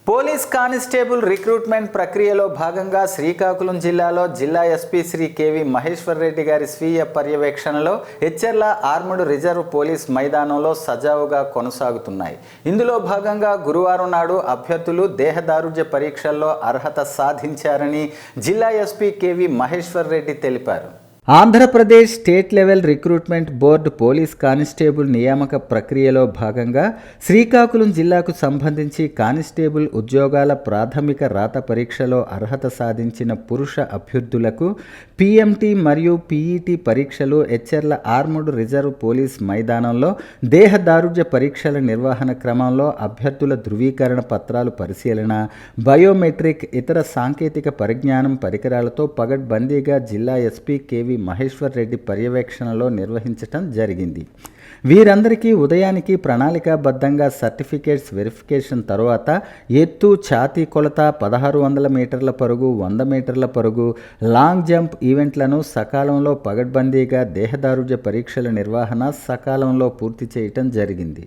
Police constable recruitment ప్రక్రియలో భాగంగా శ్రీకాకుళం జిల్లాలో జిల్లా ఎస్పీ శ్రీ కేవి మహేశ్వర్ రెడ్డి గారి స్వీయ పర్యవేక్షణలో హెచ్చెర్ల ఆర్ముడ్ రిజర్వ్ పోలీస్ మైదానంలో సజావుగా కొనసాగుతున్నాయి. ఇందులో భాగంగా గురువారం నాడు అభ్యర్థులు దేహదారుఢ్య పరీక్షల్లో అర్హత సాధించారని జిల్లా ఎస్పీ కేవి మహేశ్వర్ రెడ్డి తెలిపారు. Andhra Pradesh state level recruitment board police constable నియామక ప్రక్రియలో భాగంగా శ్రీకాకుళం జిల్లాకు సంబంధించి కానిస్టేబుల్ ఉద్యోగాల ప్రాథమిక రాత పరీక్షలో అర్హత సాధించిన పురుష అభ్యర్థులకు పిఎంటి మరియు పిఈటి పరీక్షలు హెచ్చెర్ల ఆర్ముడ్ రిజర్వ్ పోలీస్ మైదానంలో దేహదారుఢ్య పరీక్షల నిర్వహణ క్రమంలో అభ్యర్థుల ధృవీకరణ పత్రాలు పరిశీలన, బయోమెట్రిక్, ఇతర సాంకేతిక పరిజ్ఞానం పరికరాలతో పగడ్బందీగా జిల్లా ఎస్పీ కేవి మహేశ్వర్ రెడ్డి పర్యవేక్షణలో నిర్వహించటం జరిగింది. వీరందరికీ ఉదయానికి ప్రణాళికాబద్ధంగా సర్టిఫికేట్స్ వెరిఫికేషన్ తర్వాత ఎత్తు, ఛాతీ కొలత, 1600 మీటర్ల పరుగు, 100 మీటర్ల పరుగు, లాంగ్ జంప్ ఈవెంట్లను సకాలంలో పగడ్బందీగా దేహదారుఢ్య పరీక్షల నిర్వహణ సకాలంలో పూర్తి చేయటం జరిగింది.